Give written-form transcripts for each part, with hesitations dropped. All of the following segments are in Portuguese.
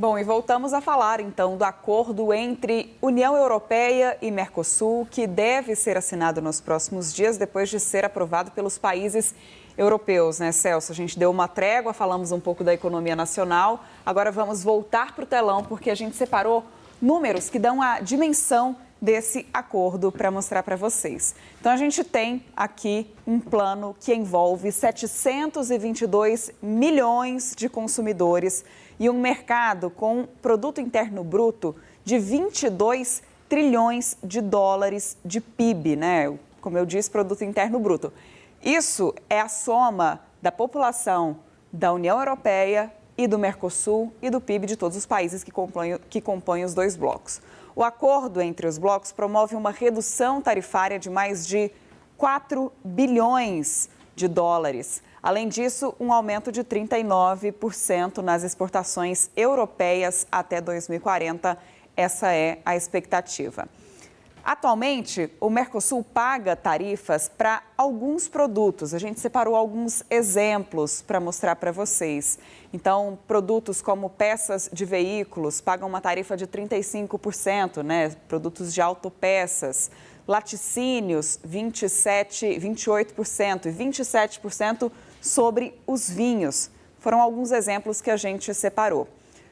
Bom, e voltamos a falar então do acordo entre União Europeia e Mercosul, que deve ser assinado nos próximos dias, depois de ser aprovado pelos países europeus, né, Celso? A gente deu uma trégua, falamos um pouco da economia nacional, agora vamos voltar para o telão, porque a gente separou números que dão a dimensão desse acordo para mostrar para vocês. Então, a gente tem aqui um plano que envolve 722 milhões de consumidores e um mercado com produto interno bruto de 22 trilhões de dólares de PIB, né? Como eu disse, produto interno bruto. Isso é a soma da população da União Europeia e do Mercosul e do PIB de todos os países que compõem os dois blocos. O acordo entre os blocos promove uma redução tarifária de mais de 4 bilhões de dólares. Além disso, um aumento de 39% nas exportações europeias até 2040. Essa é a expectativa. Atualmente, o Mercosul paga tarifas para alguns produtos. A gente separou alguns exemplos para mostrar para vocês. Então, produtos como peças de veículos pagam uma tarifa de 35%, né? Produtos de autopeças. Laticínios, 28% e 27% sobre os vinhos. Foram alguns exemplos que a gente separou.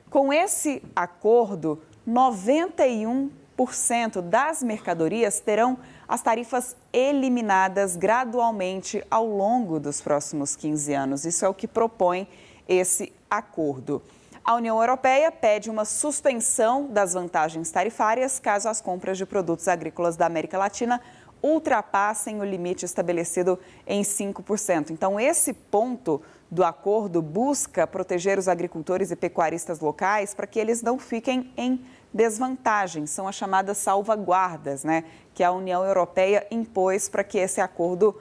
Com esse acordo, 91% das mercadorias terão as tarifas eliminadas gradualmente ao longo dos próximos 15 anos. Isso é o que propõe esse acordo. A União Europeia pede uma suspensão das vantagens tarifárias caso as compras de produtos agrícolas da América Latina ultrapassem o limite estabelecido em 5%. Então, esse ponto do acordo busca proteger os agricultores e pecuaristas locais para que eles não fiquem em desvantagem. São as chamadas salvaguardas, né, que a União Europeia impôs para que esse acordo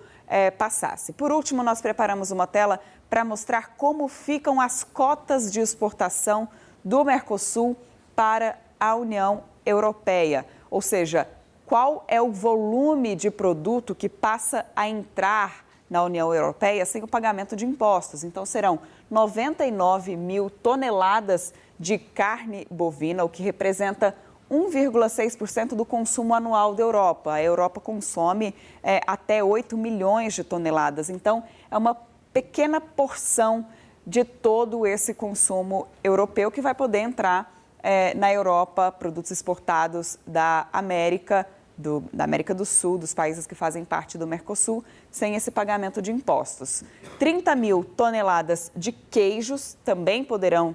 passasse. Por último, nós preparamos uma tela para mostrar como ficam as cotas de exportação do Mercosul para a União Europeia, ou seja, qual é o volume de produto que passa a entrar na União Europeia sem o pagamento de impostos. Então, serão 99 mil toneladas de carne bovina, o que representa 1,6% do consumo anual da Europa. A Europa consome até 8 milhões de toneladas. Então, é uma pequena porção de todo esse consumo europeu que vai poder entrar na Europa, produtos exportados da América do Sul, dos países que fazem parte do Mercosul, sem esse pagamento de impostos. 30 mil toneladas de queijos também poderão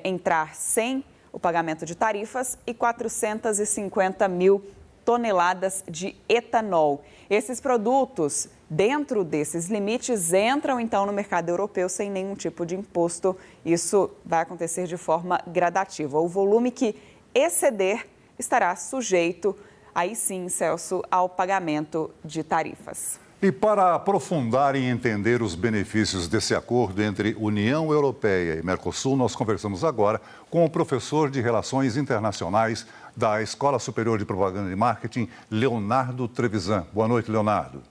entrar sem o pagamento de tarifas e 450 mil toneladas de etanol. Esses produtos, dentro desses limites, entram então no mercado europeu sem nenhum tipo de imposto. Isso vai acontecer de forma gradativa. O volume que exceder estará sujeito, aí sim, Celso, ao pagamento de tarifas. E para aprofundar e entender os benefícios desse acordo entre União Europeia e Mercosul, nós conversamos agora com o professor de Relações Internacionais da Escola Superior de Propaganda e Marketing, Leonardo Trevisan. Boa noite, Leonardo.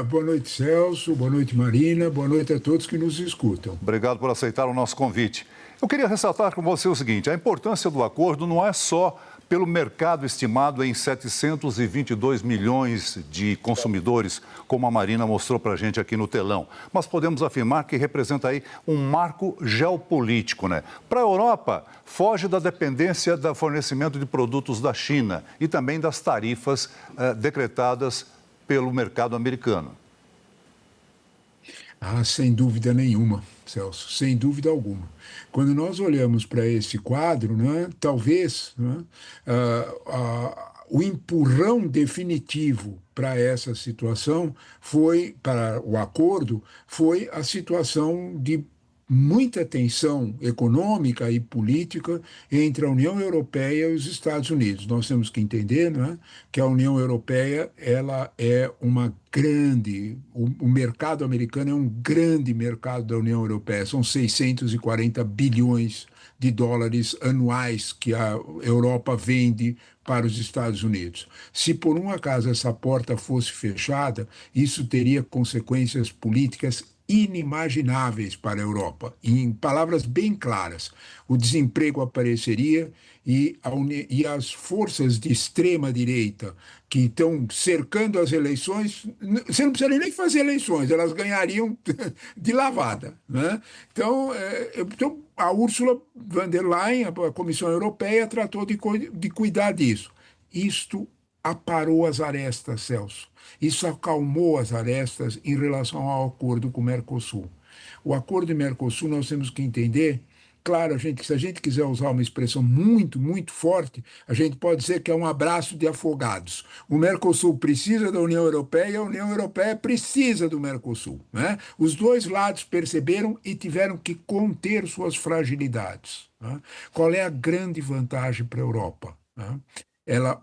Boa noite, Celso. Boa noite, Marina. Boa noite a todos que nos escutam. Obrigado por aceitar o nosso convite. Eu queria ressaltar com você o seguinte: a importância do acordo não é só pelo mercado estimado em 722 milhões de consumidores, como a Marina mostrou para a gente aqui no telão. Mas podemos afirmar que representa aí um marco geopolítico, né? Para a Europa, foge da dependência do fornecimento de produtos da China e também das tarifas decretadas pelo mercado americano. Sem dúvida nenhuma, Celso, sem dúvida alguma. Quando nós olhamos para esse quadro, né, talvez o empurrão definitivo para essa situação para o acordo, foi a situação de muita tensão econômica e política entre a União Europeia e os Estados Unidos. Nós temos que entender, né, que a União Europeia ela é uma grande, o mercado americano é um grande mercado da União Europeia, são 640 bilhões de dólares anuais que a Europa vende para os Estados Unidos. Se por um acaso essa porta fosse fechada, isso teria consequências políticas inimagináveis para a Europa. Em palavras bem claras, o desemprego apareceria e as forças de extrema-direita que estão cercando as eleições, você não precisaria nem fazer eleições, elas ganhariam de lavada, né? Então, a Ursula von der Leyen, a Comissão Europeia, tratou de cuidar disso. Isto aparou as arestas, Celso. Isso acalmou as arestas em relação ao acordo com o Mercosul. O acordo do Mercosul, nós temos que entender, claro, se a gente quiser usar uma expressão muito, muito forte, a gente pode dizer que é um abraço de afogados. O Mercosul precisa da União Europeia e a União Europeia precisa do Mercosul, né? Os dois lados perceberam e tiveram que conter suas fragilidades, né? Qual é a grande vantagem para a Europa, né?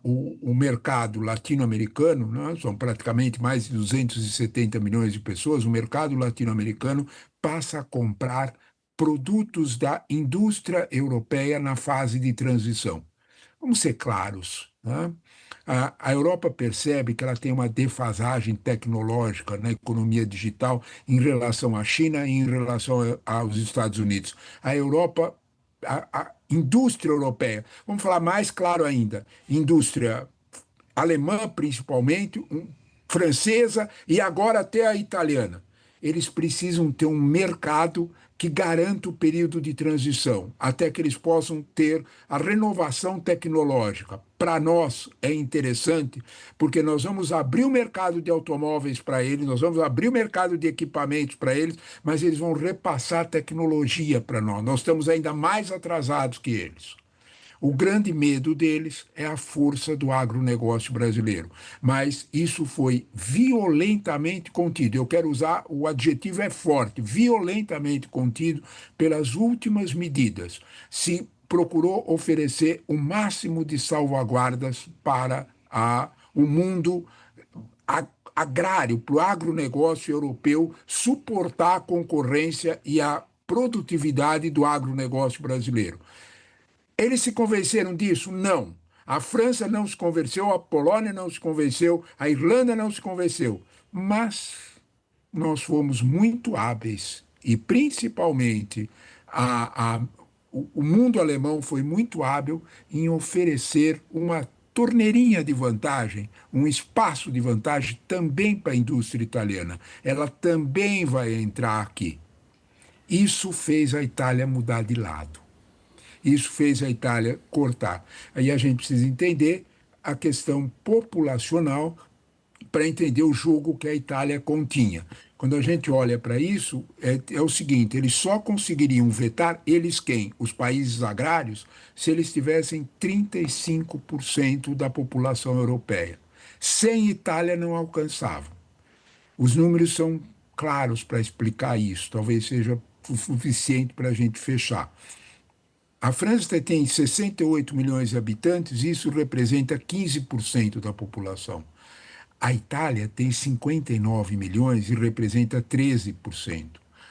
O mercado latino-americano, né, são praticamente mais de 270 milhões de pessoas, o mercado latino-americano passa a comprar produtos da indústria europeia na fase de transição. Vamos ser claros, né? A Europa percebe que ela tem uma defasagem tecnológica na economia digital em relação à China e em relação aos Estados Unidos. A Europa, a indústria europeia, vamos falar mais claro ainda, indústria alemã principalmente, francesa e agora até a italiana. Eles precisam ter um mercado que garanta o período de transição, até que eles possam ter a renovação tecnológica. Para nós é interessante, porque nós vamos abrir o mercado de automóveis para eles, nós vamos abrir o mercado de equipamentos para eles, mas eles vão repassar tecnologia para nós. Nós estamos ainda mais atrasados que eles. O grande medo deles é a força do agronegócio brasileiro, mas isso foi violentamente contido. Eu quero usar, o adjetivo é forte, violentamente contido pelas últimas medidas. Se procurou oferecer o máximo de salvaguardas para o mundo agrário, para o agronegócio europeu suportar a concorrência e a produtividade do agronegócio brasileiro. Eles se convenceram disso? Não. A França não se convenceu, a Polônia não se convenceu, a Irlanda não se convenceu. Mas nós fomos muito hábeis e, principalmente, o mundo alemão foi muito hábil em oferecer uma torneirinha de vantagem, um espaço de vantagem também para a indústria italiana. Ela também vai entrar aqui. Isso fez a Itália mudar de lado. Isso fez a Itália cortar. Aí a gente precisa entender a questão populacional para entender o jogo que a Itália continha. Quando a gente olha para isso, é o seguinte, eles só conseguiriam vetar, eles quem? Os países agrários, se eles tivessem 35% da população europeia. Sem Itália não alcançavam. Os números são claros para explicar isso, talvez seja o suficiente para a gente fechar. A França tem 68 milhões de habitantes, e isso representa 15% da população. A Itália tem 59 milhões e representa 13%.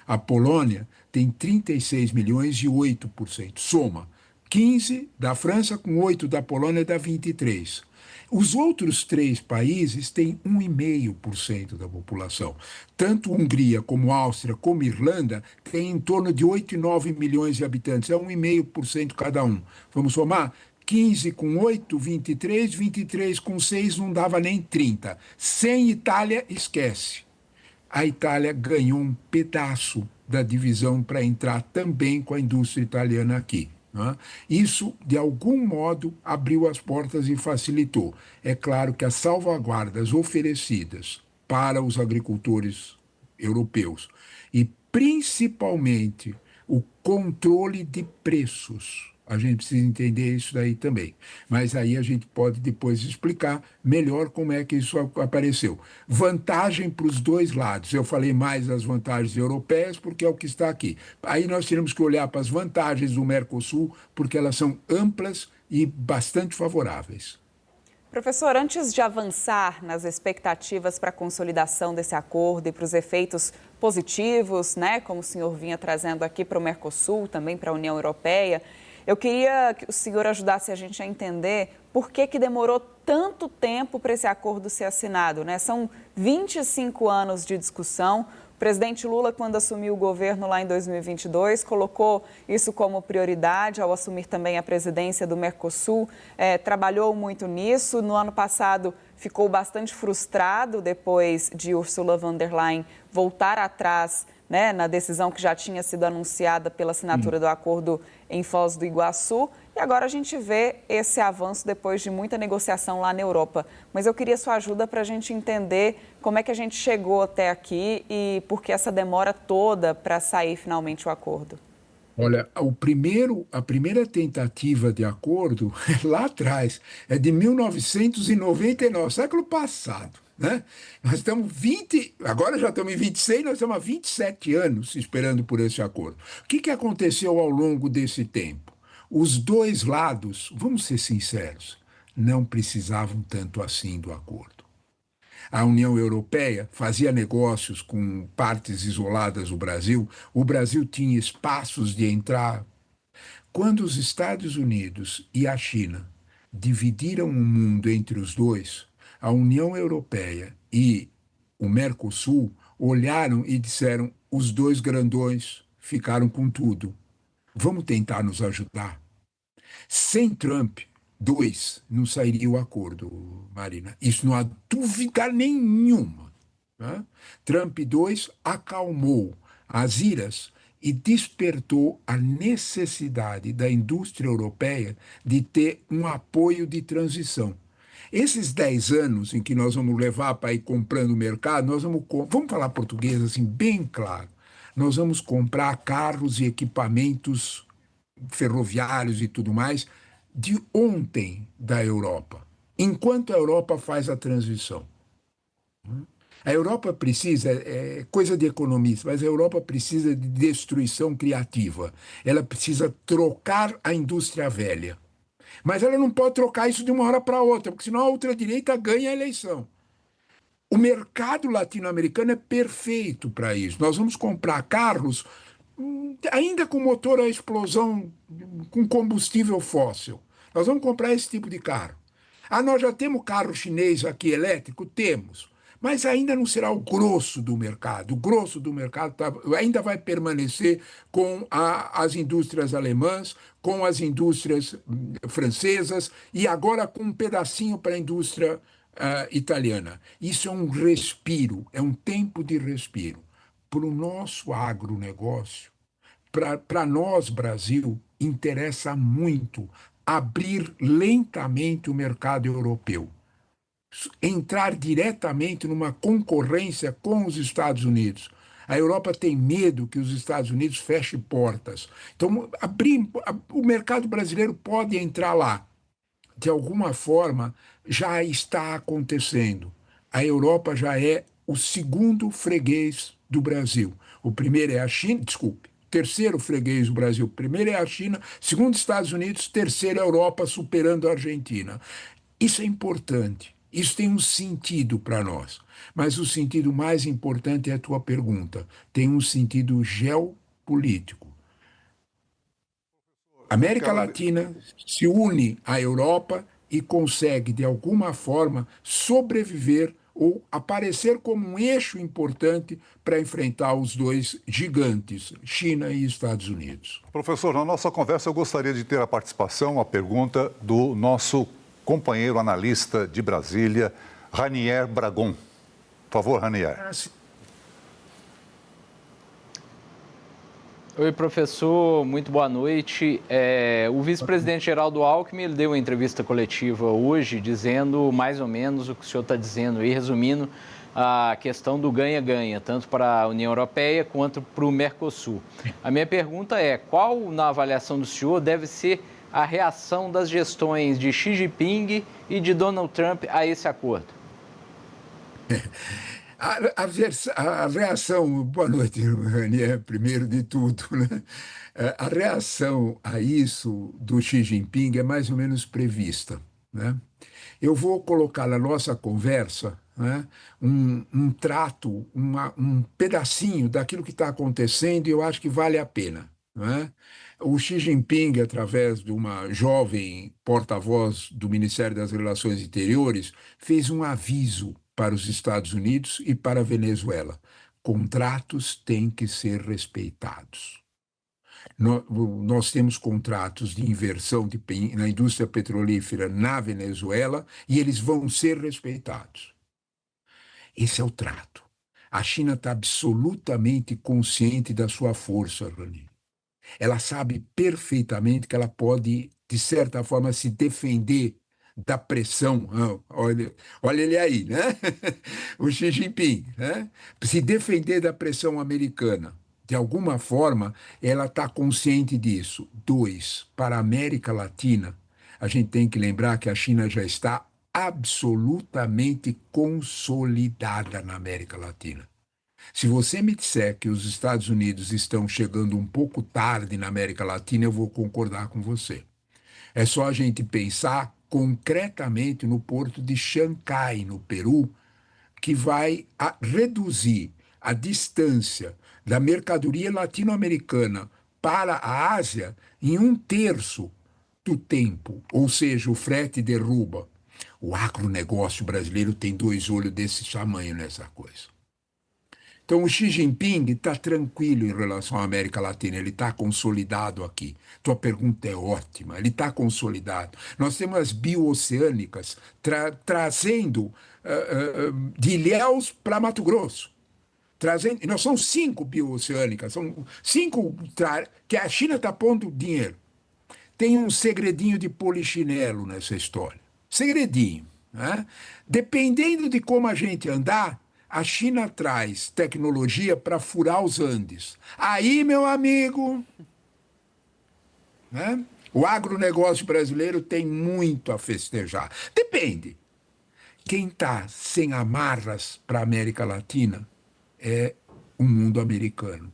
A Polônia tem 36 milhões e 8%. Soma 15 da França com 8 da Polônia dá 23%. Os outros três países têm 1,5% da população. Tanto Hungria como Áustria como Irlanda têm em torno de 8 e 9 milhões de habitantes. É 1,5% cada um. Vamos somar? 15 com 8, 23, 23 com 6 não dava nem 30. Sem Itália, esquece. A Itália ganhou um pedaço da divisão para entrar também com a indústria italiana aqui. Isso, de algum modo, abriu as portas e facilitou. É claro que as salvaguardas oferecidas para os agricultores europeus e, principalmente, o controle de preços, a gente precisa entender isso daí também. Mas aí a gente pode depois explicar melhor como é que isso apareceu. Vantagem para os dois lados. Eu falei mais das vantagens europeias porque é o que está aqui. Aí nós temos que olhar para as vantagens do Mercosul porque elas são amplas e bastante favoráveis. Professor, antes de avançar nas expectativas para a consolidação desse acordo e para os efeitos positivos, né, como o senhor vinha trazendo aqui para o Mercosul, também para a União Europeia, eu queria que o senhor ajudasse a gente a entender por que demorou tanto tempo para esse acordo ser assinado, né? São 25 anos de discussão, O presidente Lula, quando assumiu o governo lá em 2022, colocou isso como prioridade ao assumir também a presidência do Mercosul, trabalhou muito nisso. No ano passado, ficou bastante frustrado depois de Ursula von der Leyen voltar atrás, né, na decisão que já tinha sido anunciada pela assinatura do acordo em Foz do Iguaçu. E agora a gente vê esse avanço depois de muita negociação lá na Europa. Mas eu queria sua ajuda para a gente entender como é que a gente chegou até aqui e por que essa demora toda para sair finalmente o acordo. Olha, a primeira tentativa de acordo, lá atrás, é de 1999, século passado. Né? Nós estamos agora já estamos em 26, nós estamos há 27 anos esperando por esse acordo. O que aconteceu ao longo desse tempo? Os dois lados, vamos ser sinceros, não precisavam tanto assim do acordo. A União Europeia fazia negócios com partes isoladas do Brasil, o Brasil tinha espaços de entrar. Quando os Estados Unidos e a China dividiram o mundo entre os dois, a União Europeia e o Mercosul olharam e disseram: os dois grandões ficaram com tudo. Vamos tentar nos ajudar. Sem Trump, não sairia o acordo, Marina. Isso não há dúvida nenhuma. Né? Trump 2 acalmou as iras e despertou a necessidade da indústria europeia de ter um apoio de transição. Esses 10 anos em que nós vamos levar para ir comprando o mercado, vamos falar português assim, bem claro. Nós vamos comprar carros e equipamentos ferroviários e tudo mais de ontem da Europa, enquanto a Europa faz a transição. A Europa precisa, é coisa de economista, mas a Europa precisa de destruição criativa. Ela precisa trocar a indústria velha. Mas ela não pode trocar isso de uma hora para outra, porque senão a ultradireita ganha a eleição. O mercado latino-americano é perfeito para isso. Nós vamos comprar carros ainda com motor a explosão, com combustível fóssil. Nós vamos comprar esse tipo de carro. Nós já temos carro chinês aqui elétrico? Temos. Mas ainda não será o grosso do mercado. O grosso do mercado ainda vai permanecer com as indústrias alemãs, com as indústrias francesas e agora com um pedacinho para a indústria italiana. Isso é um respiro, é um tempo de respiro. Para o nosso agronegócio, para nós, Brasil, interessa muito abrir lentamente o mercado europeu. Entrar diretamente numa concorrência com os Estados Unidos. A Europa tem medo que os Estados Unidos fechem portas. Então, o mercado brasileiro pode entrar lá. De alguma forma, já está acontecendo. A Europa já é o segundo freguês do Brasil. O primeiro é a China, desculpe, terceiro freguês do Brasil. O primeiro é a China, segundo Estados Unidos, terceiro a Europa, superando a Argentina. Isso é importante. Isso tem um sentido para nós. Mas o sentido mais importante é a tua pergunta. Tem um sentido geopolítico. A América Latina se une à Europa e consegue, de alguma forma, sobreviver ou aparecer como um eixo importante para enfrentar os dois gigantes, China e Estados Unidos. Professor, na nossa conversa eu gostaria de ter a participação, a pergunta do nosso companheiro analista de Brasília, Ranier Bragon. Por favor, Ranier. Oi, professor, muito boa noite. O vice-presidente Geraldo Alckmin ele deu uma entrevista coletiva hoje dizendo mais ou menos o que o senhor está dizendo aí, resumindo a questão do ganha-ganha, tanto para a União Europeia quanto para o Mercosul. A minha pergunta é, qual, na avaliação do senhor, deve ser a reação das gestões de Xi Jinping e de Donald Trump a esse acordo? A reação, boa noite, Ranier, primeiro de tudo, né? A reação a isso do Xi Jinping é mais ou menos prevista, né? Eu vou colocar na nossa conversa, né, um trato, um pedacinho daquilo que está acontecendo e eu acho que vale a pena, né? O Xi Jinping, através de uma jovem porta-voz do Ministério das Relações Exteriores, fez um aviso para os Estados Unidos e para a Venezuela. contratos têm que ser respeitados. Nós temos contratos de inversão na indústria petrolífera na Venezuela e eles vão ser respeitados. Esse é o trato. A China está absolutamente consciente da sua força, Rani. Ela sabe perfeitamente que ela pode, de certa forma, se defender da pressão. Olha ele aí, né? O Xi Jinping, né? Se defender da pressão americana. De alguma forma, ela está consciente disso. 2, para a América Latina, a gente tem que lembrar que a China já está absolutamente consolidada na América Latina. Se você me disser que os Estados Unidos estão chegando um pouco tarde na América Latina, eu vou concordar com você. É só a gente pensar concretamente no porto de Xangai, no Peru, que vai reduzir a distância da mercadoria latino-americana para a Ásia em 1/3 do tempo, ou seja, o frete derruba. O agronegócio brasileiro tem 2 olhos desse tamanho nessa coisa. Então, o Xi Jinping está tranquilo em relação à América Latina, ele está consolidado aqui. Tua pergunta é ótima, ele está consolidado. Nós temos as bioceânicas trazendo de Ilhéus para Mato Grosso. Nós somos 5 bioceânicas, são 5 que a China está pondo dinheiro. Tem um segredinho de polichinelo nessa história. Segredinho. Né? Dependendo de como a gente andar, a China traz tecnologia para furar os Andes. Aí, meu amigo, né? O agronegócio brasileiro tem muito a festejar. Depende. Quem está sem amarras para a América Latina é o mundo americano.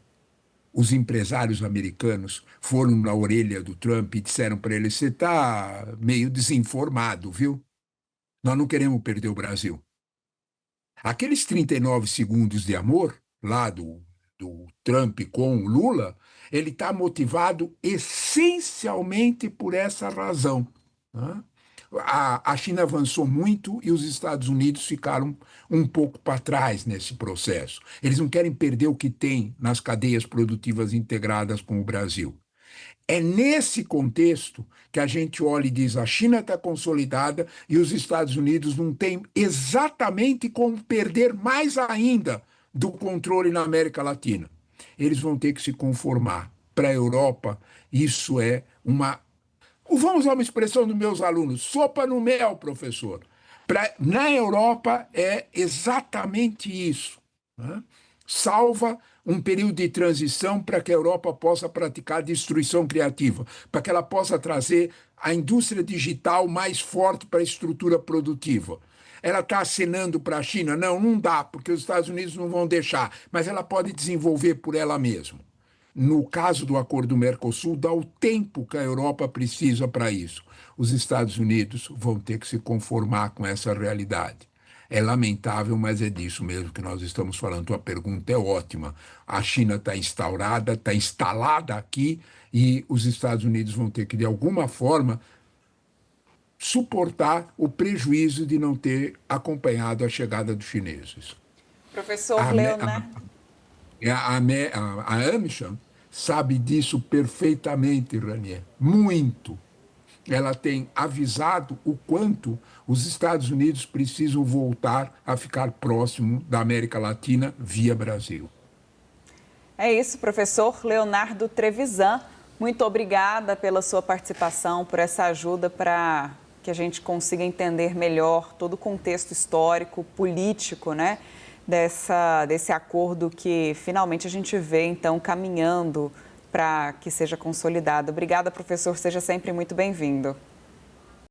Os empresários americanos foram na orelha do Trump e disseram para ele: você está meio desinformado, viu? Nós não queremos perder o Brasil. Aqueles 39 segundos de amor, lá do Trump com o Lula, ele está motivado essencialmente por essa razão. Né? A China avançou muito e os Estados Unidos ficaram um pouco para trás nesse processo. Eles não querem perder o que tem nas cadeias produtivas integradas com o Brasil. É nesse contexto que a gente olha e diz: a China está consolidada e os Estados Unidos não têm exatamente como perder mais ainda do controle na América Latina. Eles vão ter que se conformar. Para a Europa, isso é uma... Vamos usar uma expressão dos meus alunos: sopa no mel, professor. Na Europa é exatamente isso. Né? Salva um período de transição para que a Europa possa praticar destruição criativa, para que ela possa trazer a indústria digital mais forte para a estrutura produtiva. Ela está acenando para a China? Não dá, porque os Estados Unidos não vão deixar, mas ela pode desenvolver por ela mesma. No caso do acordo do Mercosul, dá o tempo que a Europa precisa para isso. Os Estados Unidos vão ter que se conformar com essa realidade. É lamentável, mas é disso mesmo que nós estamos falando. Tua pergunta é ótima. A China está instaurada, está instalada aqui e os Estados Unidos vão ter que, de alguma forma, suportar o prejuízo de não ter acompanhado a chegada dos chineses. Professor Leonardo. A AmCham sabe disso perfeitamente, Ranier. Muito. Ela tem avisado o quanto os Estados Unidos precisam voltar a ficar próximo da América Latina via Brasil. É isso, professor Leonardo Trevisan. Muito obrigada pela sua participação, por essa ajuda para que a gente consiga entender melhor todo o contexto histórico, político, né, desse acordo que finalmente a gente vê, então, caminhando para que seja consolidado. Obrigada, professor. Seja sempre muito bem-vindo.